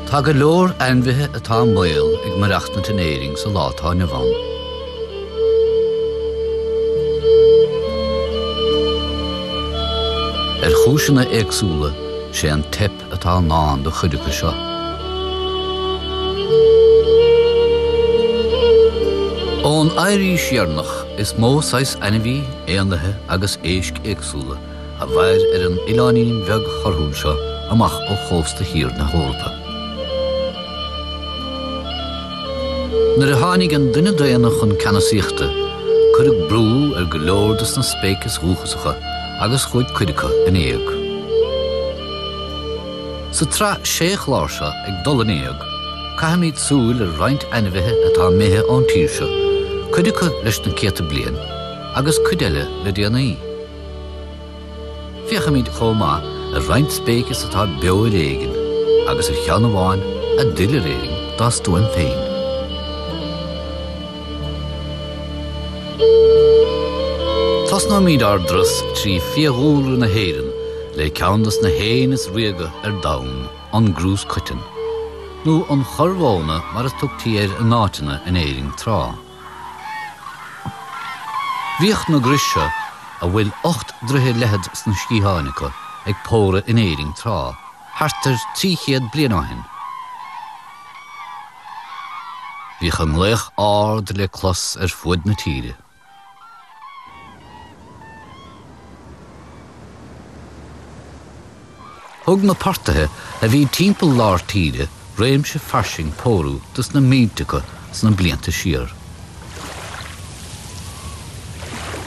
Tá go leor ainmhithe atá maol ag marachtan éiring sa látá na bhain. Chúiseanna éagsúla sé an tip atá náin do chuideacha seo. Ón éirí siarnach is mó sais ainmhí éanlathe agus éisc éagsúla a bhair ar an oileánaín bheag chorthúil seo amach ó chósta hir na hórpa. Nuair a tháinig an duine déana chun canasíochta, chuireadh brú ar go leor dus na spéicas rúchasacha agus chuid cuideacha in éag. Sa trá séchláir seo ag dul in éag, caitheamid súil ar roinnt ainmhithe atá míthe ón tír seo, cuideacha leis na céta bliain, agus cuideile le déanaí. Fiochamid chomá ar roinnt spéicas atá beo ar éigean, agus ar cheann amháin a duile réing dá stúin féin. Tás ná míad ardras trí fiaghúil na héireann le ceannas na héanas riaga ar dain an grús cuitin, nó an chormhána mar a tugtaí ar an áiteanna in éiring trá. Bhíoch na grisise a bhfuil 8 druthe lehead sna scíthánacha ag póra in éiring trá, hartar 300 bliain áin. Bhíoch an léach ard le clos ar fuad na tíre. Thug na páirtithe a bhí timpeall lár tíre réimse farsing póru dus na míteacha sna blianta siar.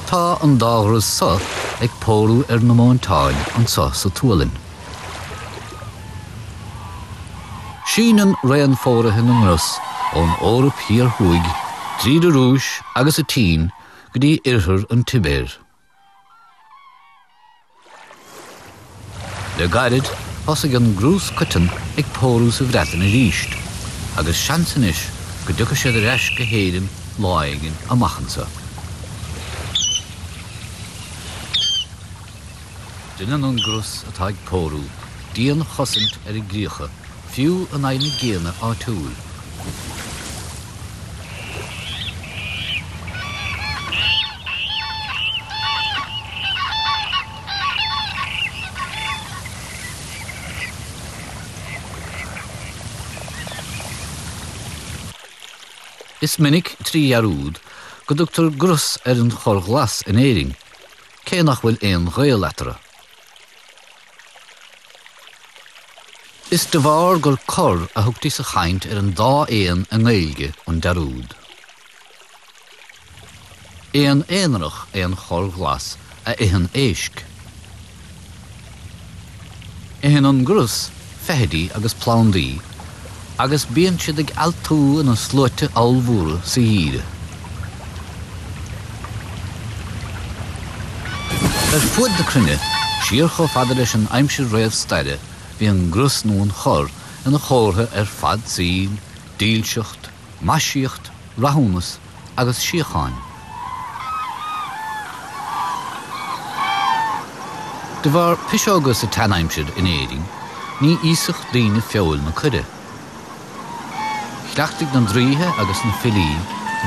Tá an dáras sa ag póru ar na móntáin an sa tualainn. Sínan réan fórathe na mras ón órap hir thuig, tríd a rúis agus a tín go dtí irthir an tibéir. Le gairid thosaigh an grús cuitin ag póru sa bhreatain a ríist, agus seansan is go dtucha siad ar eis go héireann láigeann amachchansa. Duine an grús atá ag póru, díon chosint ar i gríocha, fiú an aine géana á túil. Is minic trí arúd go dtugtar grus ar an chor glas in éiring, cé nach bhfuil éon ghaoleatara. Is de bhar gur cor a thugtaí sa chaint ar an dá éon a ngéilge an darúd. Éon éanarach é an chor glas a éhan éisc. Éhan an grus feithidí agus plándaí, agus bíonn siad ag altú in an slóite almhúra sa dhíre. Ar fuad de cruinne, siar cho fada leis an aimse réamh staire, bhí an grus nó an chor ina chórtha ar fad síl, díalseacht, maisíocht, rathúnas agus siocháin. De bhar piseogas a tanaimsead in éiring, ní ísach daoine feabhail na cuide. Chleachtaigh na dríthe agus na filí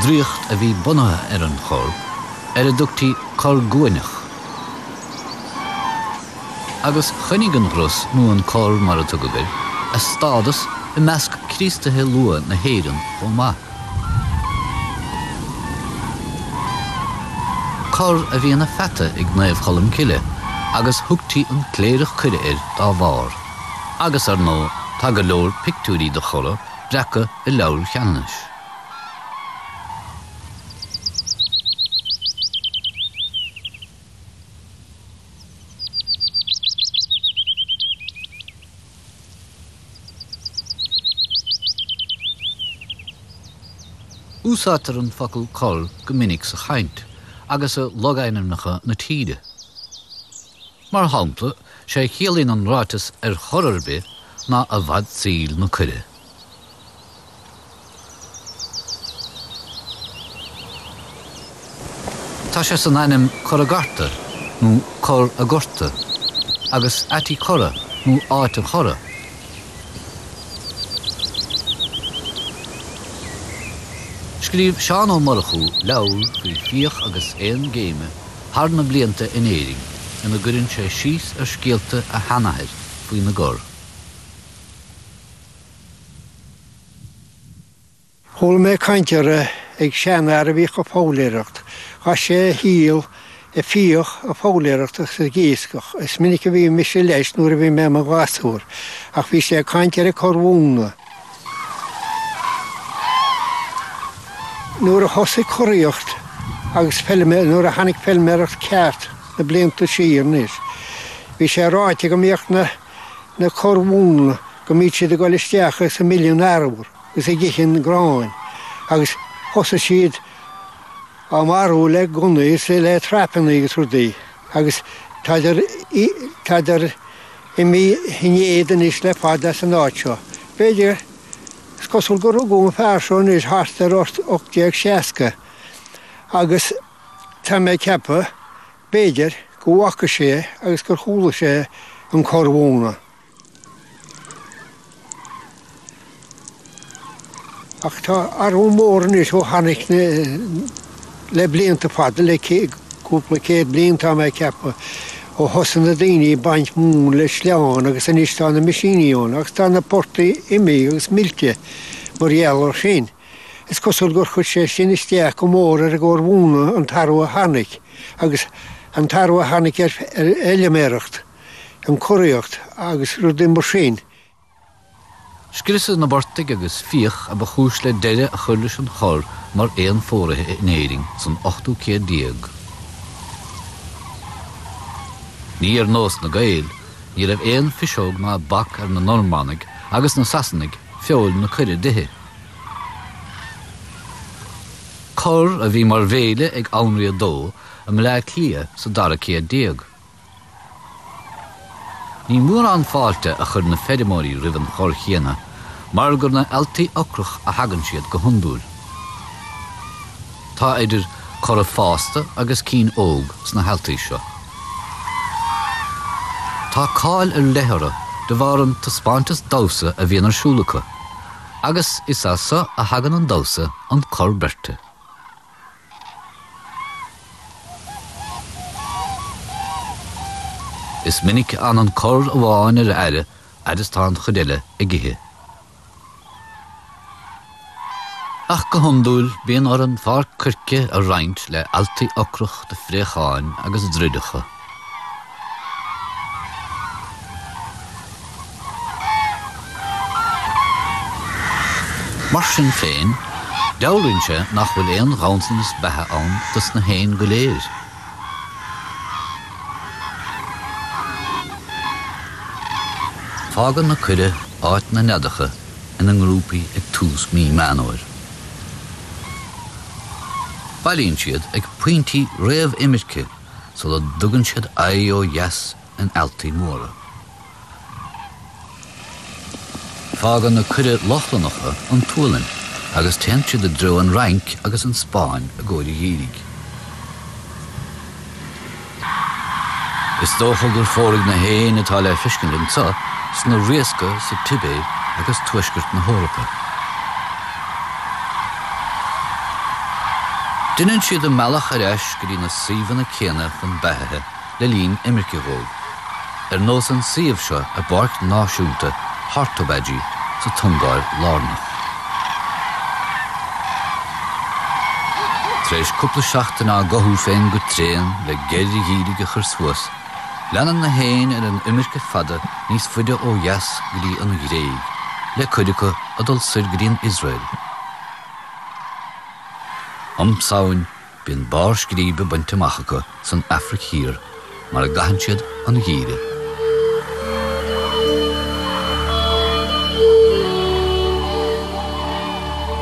dríocht a bhí bunathe ar an chor, ar a dtugtaí cor guaineach. Agus chuinnig an grus nó an cor mar a tugadar, a stádas i measc crístathe lua na héireann ó maith. Cor a bhí na feta ag naomh cholam cile, agus thugtaí an cléirech cuide ar dá bhar. Agus ar nó tá go leor pictúirí do chora, breacha i leabhar cheannis. Úsátar an focail cor go minic sa chaint, agus a logainneamnacha na tíide. Mar hampla sé chéalainn an rátas ar chorarbe ná a bhad síl na cuide. Tá sé san anim cor a garta nó cor a gorta, agus atí cora nó áit a chora. Scríb Seán Ó Murchú leabhar faoi 5 géime thar na blianta in éiring ina gcuireann sé síos ar scéalta a Hanair faoi na gur. Thula mé caintear ag seanar a bhí go fóiléireacht. Cha sé híal a fíoch a fóiléireachtach sa gíoscach. Is minic a bhí mis sé leis nuair a bhí mé a glasúr. Ach bhí sé caintear a corhúna. Nuair a thosaigh choiríocht agus nuair a tháinig filméireacht ceart na blianta sír níos. Bhí sé ráite go míocht na corhúna go míid siad a gáil isteach sa milliún arbhar gus a gcithinn gráin. Agus thosa siad am arú le gunaí sé le trappaí agus rudaí. Agus taidir i mí hinéad is le fada san áitseo. Beidir Cosúil go rugún fearsún is hartar 860. Agus tá mé cepa béidir go bhacha sé agus gur chúla sé an corhúna. Ach tá arú mór níos ó tháinig le blianta fada le cúpla céad blion tá mé cepa ó thosan na daoine baint mún le sleán agus an istá na misíníón agus tá na portaí imí agus milte mar dhéalar sin. Is cosúil gur chud sé sin isteach go mór ar a gcóir bhúna an tarú a tháinig agus an tarú a tháinig ar eileméireacht an choiríocht agus rudaí mar sin. Scriosadh na bortaigh agus fíoch a ba chúis le deire a chuir leis an chor mar éon fóirithe in éiring san 810. Ní ar nós na Gael, ní raibh éon fiseog ná bac ar na Normannig agus na Sasannig feol na cuire dithe. Cor a bhí mar bhéile ag anraí dó a me le clia sa dara céad déag. Ní mór an fáilte a chur na fedimóí rivan chor chéana, mar gur na altaí ocrach a hagann siad go hundúil. Tá idir chor a fásta agus cín óg sna haltaí seo. Tá cáil ar lethara de bharan tá spántas dása a bhíon ar siúlacha, agus is asa a hagan an dása an cor berte. Is minic an cor a bháin ar aire agus tá an chudeile i gcithe. Ach go hundúil bíon ar an bhar curce a roinnt le altaí ocrach de fréacháin agus dridecha. Mar sin féin, deabhlann sé nach bhfuil éon ghansanas bethe ann dus na héin go léir. Fágan na cuire áit na neadacha in an grúpaí ag tús mí meanóir. Bailíonn siad ag pointí réamh imirce so le dugann siad ó yes in altaí móra. Fágan na cuire lochlanacha an túlainn agus teann siad a dro an rank agus an Spáin a ggóir i dhéirigh. Is dócha gur fóraigh na héin atá le fiscinlinn sa sna riasca sa tibé agus tuisgurt na hórapa. Duine siad a mealach ar eis go dtí na suíomhanna céanna chun beithe le líon imirceóg. Ar nós an suíomh seo a barc náisiúnta Hartobedí sa tungáil lárnach. Tréis cúpla seachtainna gothú féin go tréan le geirí hírig a chur suas, leanan na héin ar an imirce fada níos fuide ó yes go dtí an gréig, le cuideacha a dul suir go dtí an Israel. Amsáin bíonn bár scríbe bainte machacha san Afric hir, mar a gahann siad an gíre.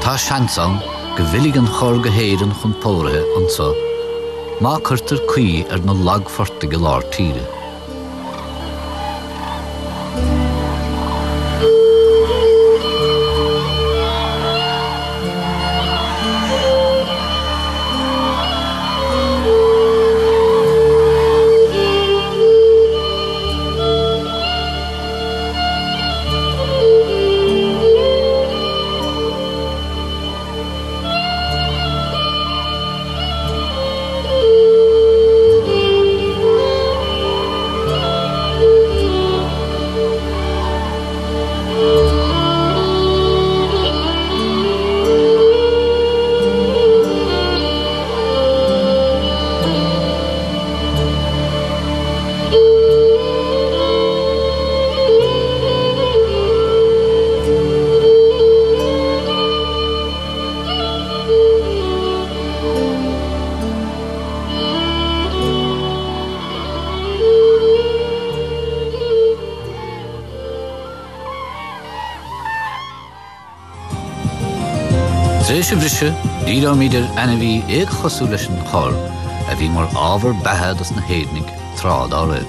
Tá seansán go bhfuiligh an chor go héireann chun póirithe an sa, má chuirtar cuí ar na lagforta go lár tíre. Tréis bhrisise, díra míidir anahí ag chosú leis an chor, a bhí mar ábhar bethe as na héadnig trád á raibh.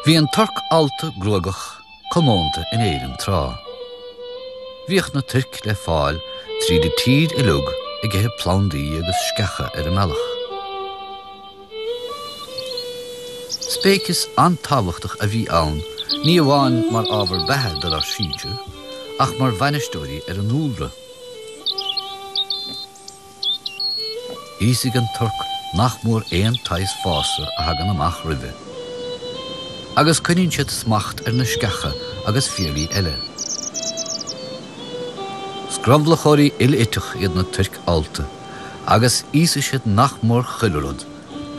Bhí an torc alta gruagach comónta in éireann trá. Bhíoch na turc le fáil tríd I tíd I lug I gcéthe plandaí agus scecha ar a mealach. Spéchas antáhachtach a bhí ann, ní amháin mar ábhar bethe dul ar síide, ach mar bhainisteoirí ar an úlra. Ísigh an torc nach mór éon tais fása a hagan amach ribhe. Agus cuinníonn siad smacht ar na scecha agus fialaí eile. Scrobhlachóirí il-itach iad na turc alta, agus ísa siad nach mór chuileród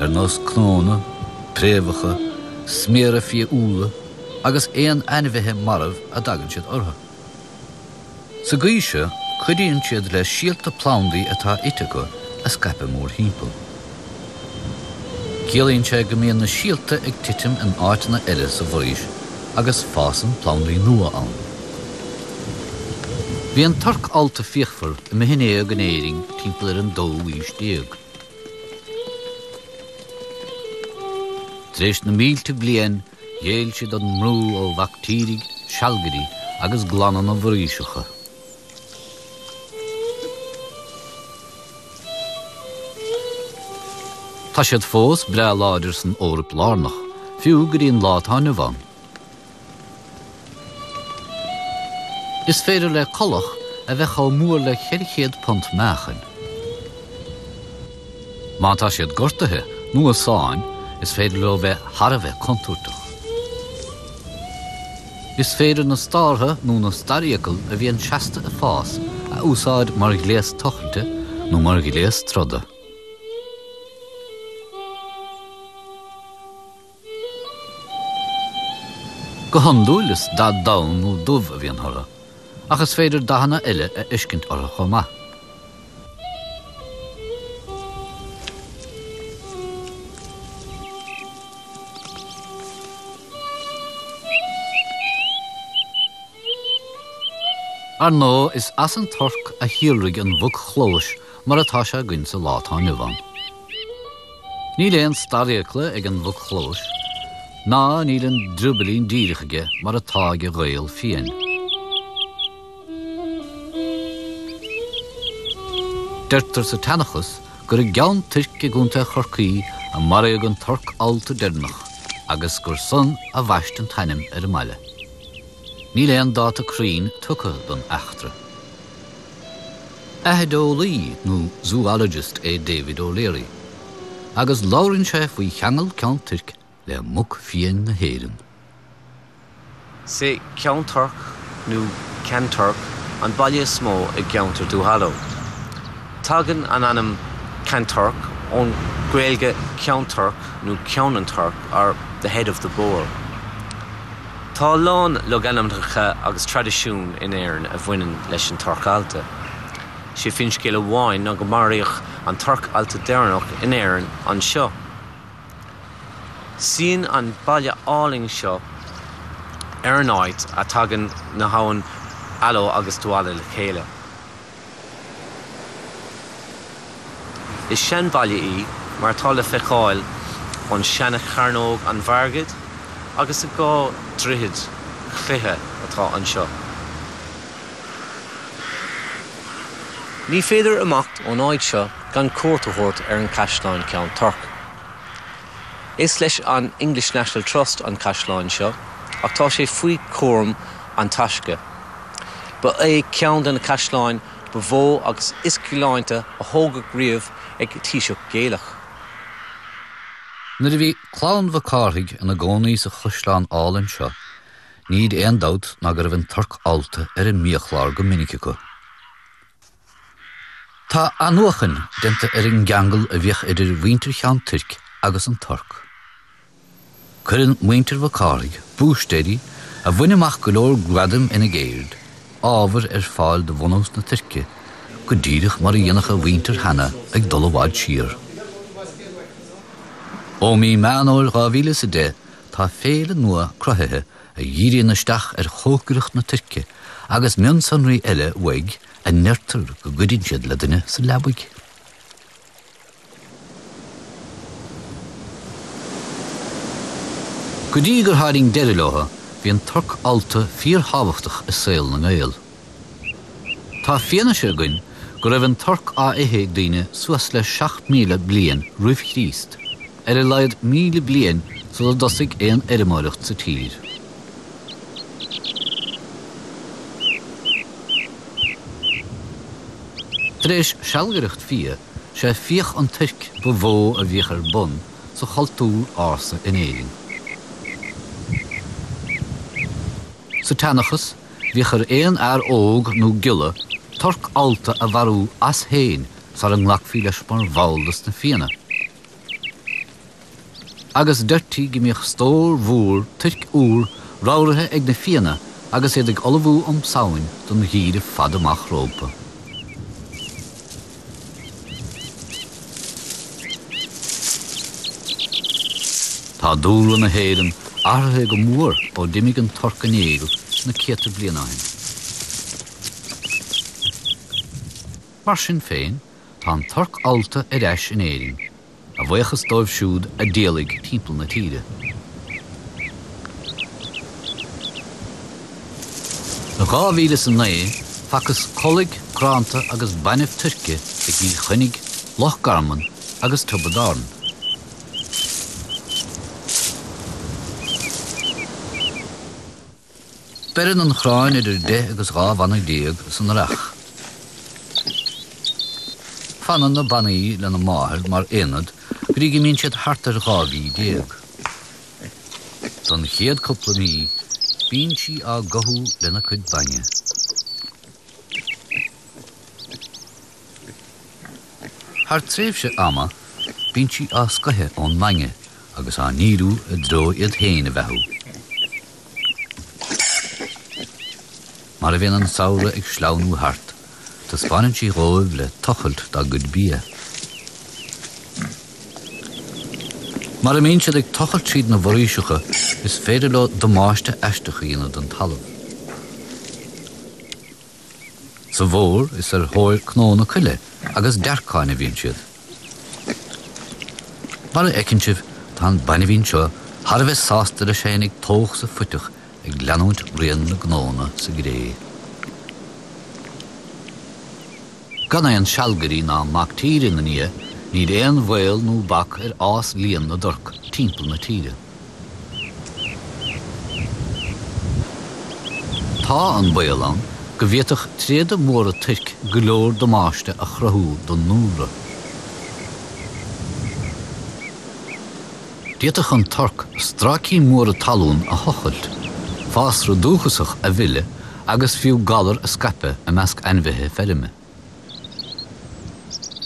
ar nós cnóna, préomhacha, sméara fia úla, agus éon ainmhithe marmh a dagann siad ortha. Sa gcuise, chuiríonn siad le síalta plandaí atá itacha a scaipе mór hímpel. Ciallaíonn sé go mbíonn na síalta ag titim an áiteanna eile sa bhríos, agus fásan plandaí nua ann. Bhí an torc alta fiachfar I mithnéag an éiring timpeall ar an 2 Tréis na mílte bliain, dhéal siad an mrú ó bhactírig, sealgairí agus glanán na bhríosacha. Tá siad fós bre láidir san órap lárnach, fiú go dtíon láthaine bhain. Is féidir le colach a bheith á mór le 400 punt meachan. Má tá siad gortathe, nó a sáin, is féidir le bheith har a bheith contúirteach. Is féidir na stártha nó na staríocail a bhíonn 60 a fás a úsáid mar gléas tochante nó mar gléas troda. Go handúil is dá dán nó dumh a bhíonn thora, ach is féidir dahanna eile a iscint ortha chomh. Ar nó is as an torc a hialraigh an bhug chlóis mar atá sé gcuin sa láthaine bhain. Ní léon staríochla ag an bhug chlóis, ná níl an drúbalín díirichaige mar atá go ghaol fiain. Deirtar sa tanachas gur a gceann turc I gúnta chorcaí a mar ag an torc alta deirnach, agus gur son a bhaist an tainim ar a maile. Ní léon dáta crín tucha don achtra. Ahedolaí nó zoologist é David O'Leary, agus láirinn sé faoi cheangal ceann turc le muc fian na héireann. Sé ceann torc nó ceann torc an baile smó ag ceantar dúthalló. Tagan an anam ceann torc ón gréilge ceann torc nó ceann torc are the head of the boar. Tá lán le ganamtracha agus tradiisiún in éireann a bhaineann leis an torc alta. sé fin scéile bháin ná go maríoch an torc alta dearnach in éireann an seo. Sín an baile áling seo ar an áit a tagan na hain aló agus dúála le chéile. Is sean baile í mar tá le feicáil an seanna charnóg an bhargad agus a gá drihid chluithe atá an seo. Ní féidir amacht ón áid seo gan cuairteoirt ar an caisleáin ceann torc. Is leis an English National Trust an caisleáin seo, ach tá sé faoi cuairm an taisce. Ba é ceann den na caisleáin ba bhó agus isciúláinte a thógadh riamh ag taoiseach géalach. Nuair a bhí clán bhacárthaigh ina gcónaí sa chosláán álann seo, níd éon dát ná gur bhain torc alta ar an míochláir go minic acu. Tá anúchan denta ar an geangal a bhíoch idir mhuintir cheann turc agus an torc. Cuireann mhuintir bhacárthaigh bústéirí A bhuineach go leor gradam ina géird, ábhar fáil de bhunós na Turce, go díirich mar a dhéanacha winter hana ag dulabháid siar. Ó mí meanóir 2010 tá féle nua crothaithe a dhíríonn isteach chógaireacht na Turce agus mion sonraí eile uig a neirtar go gcuideann siad le duine sa leabaig. Go dtí gur tháirín deireadh látha, bhí an torc alta fíorthábhachtach is saoil na nGael. Tá fianna sé againn go raibh an torc á ithe ag daoine suas le 7,000 bliain roimh Chríost, ar a laghad 1,000 bliain so dosig éon eirimeoireacht sa tír. Tar éis sealgaireacht fia, sé fioch an Turc ba bhó a bhíoch ar bun sa chaltúr ása in éigean. Sa teannachas, bhíoch ar éon óg nó gile torc alta a bharú as héin sar an nghlacfaí leis mar bháldas na fianna. Agus deirtí gimíoch stór mhór Turc úr ráirithe ag na fianna agus iad ag olabhú saoin don híre fad amach rópa. Tá dúla na héireann artha go mór ó dimig an torc an éigeal na céta blianain. Mar sin féin, tá an torc alta ar eis in éireann, a bhuichas dóibh siúd a déalaigh timpeall na tíre. Na 2009, facas collaigh, cránta agus bainmh Turce ag bhí chuinnig, Loch Garman agus Tubadarn. Berin an chráin idir 10 agus 10 san rach. Fanan na banaí le na máthir mar éanad grí go míonn siad thart ar 10. Don chéad cúpla mí, bíonn si á gothú lena cuid baine. Thar tréimhse ama, bíonn si á scothe ón mange agus á níú a dro iad héin a bheithú. Mar a bhíonn an saoire ag sleanú hart, tá spanann si róibh le tochailt dá gcuid bia. Mar a míonn siad ag tochailt siad na bhforíseacha is féidir le damáiste eisteach dhéanamh don talamh. Sa bhór is ar thóir cnóna cuile agus dearcáin a bhíonn siad. Mar a eicinn sibh tá an bainmhíonn seo thar a bheith sásta a sé ag tóch sa fuiteach ag leanúint rian na gnóna sa gré. Gan é an sealgairí ná mac tíre na nia, ní éon bhil nó bac ar ás líon na dorc timpeall na tíre. Tá an bhil an go bhíoteach tréad móra Turc go leor damáiste a chrathú don núra. Díoteach an torc strací móra talún a hochailt, fás rodúchasach a bhile agus fiú galar a scape a measc anmhithe ferime.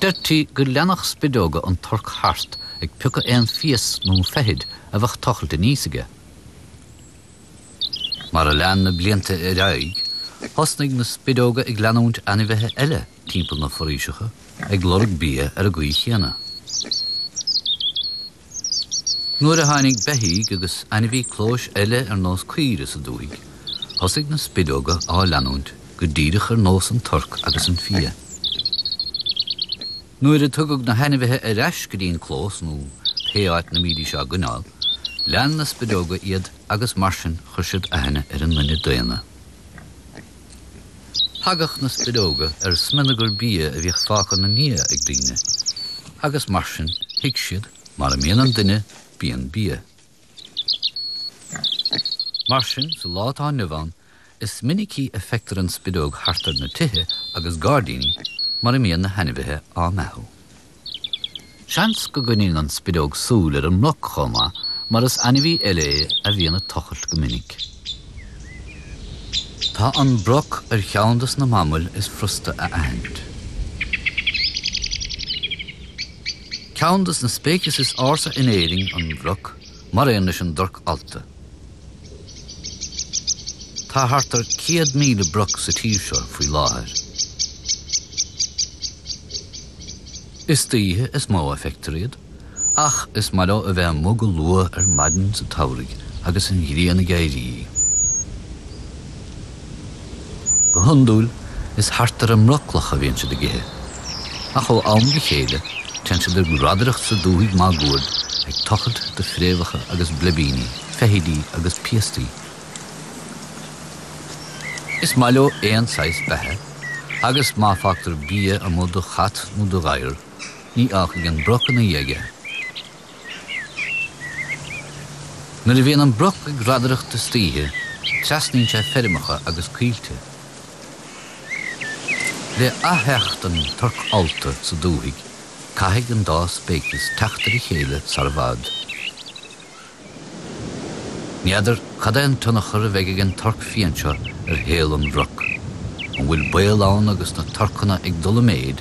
Deirtí go leanach spidóga an torc hart ag puca éon fios nó feithid a bheith tochailte níosaige. Mar a lean na blianta ar aig, hosnaigh na spidóga ag leanúint anmhithe eile timpeall na foríseacha ag glorg bia ar a gcuí chéana. Nuair a tháinig beithí agus anmhí clóis eile ar nós cuire sa dúig, thosaigh na spidóga á leanúint go díirich ar nós an torc agus an fia. Nuair a tugadh na hanmhithe ar eis go dtíon clós nó péáit na mídí seo gnáil, lean na spidóga iad agus mar sin chuirsiad a henne ar an mine daana. Thagach na spidóga ar sminigur bia a bhíoh fáca na nia ag daoine, agus mar sin hic siad mar a mian an duine bíon bia. Mar sin, sa látá nuamháin, is minicí effectar an spidóg hartar na tithe agus gádaoine mar a mian na hanmhithe á methú. Seans go gcoinníonn an spidóg súil ar an mloc chomá mar is anmhí eile a bhíonna tochailt go minic. Tá an broc ar cheandas na mamúil is frusta a aint. Ceandas na spéicas is ása in éiring an broc mar éon leis an dorc alta. Tá hartar 100,000 broc sa tír seo faoi láthir. Is títhe is mó effectoriad, ach is maró a bheith mogul lua maidin sa taurig agus an ghriana gairí. Go hundúil is hartar am roclach a bhíonn siad a githe. Ach ó am go chéile, tean siad ar gradaracht sa dúigh má gúid ag tochad de fréomhacha agus blebíní, fehidí agus piastí. Is mailó éon sais bethe, agus má factar bia a mud do chat nó do ghair, ní ach ag an brocha na dhéige. Nuair a bhíonn an broch ag gradaracht de stíthe, trasníonn sé fermacha agus cuilte. Le ahecht an turc alta sa dúigh, caithigh an dá spéiclis teachtar I chéile sarvád. Niadar chadain tunnachar a bheith an turc fianse ar héal an broch, an bhfuil bailán agus na turcanna ag dul méid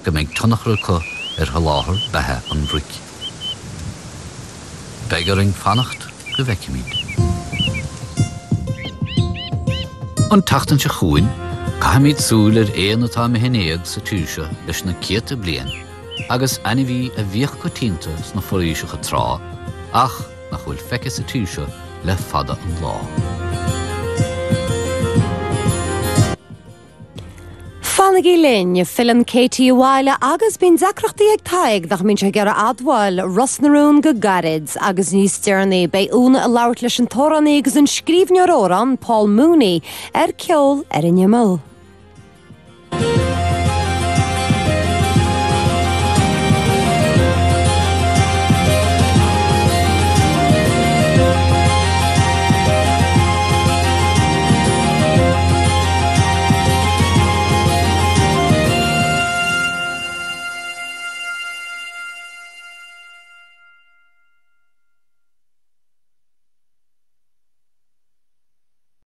go mbeidh tunnachar co ar haláthar bethe an bhric. Begar an fannacht go bheicimid. An tachtan se chuin, caimid súil ar éon atá me hinnéag sa túise leis na 100 bliain, agus anihí a bhíoch go tínta sna foríisecha trá, ach nach bhfuil feice sa túise le fada an lá. Fannig I linne filan Katie Waile agus bín zacrachtaí ag taig nach mín se gar adháil Rosnarún go garids agus níos stearnaí bei úna a labhart leis an tóraní agus an scríbneoróran Paul Mooney ceol ar in Yamul.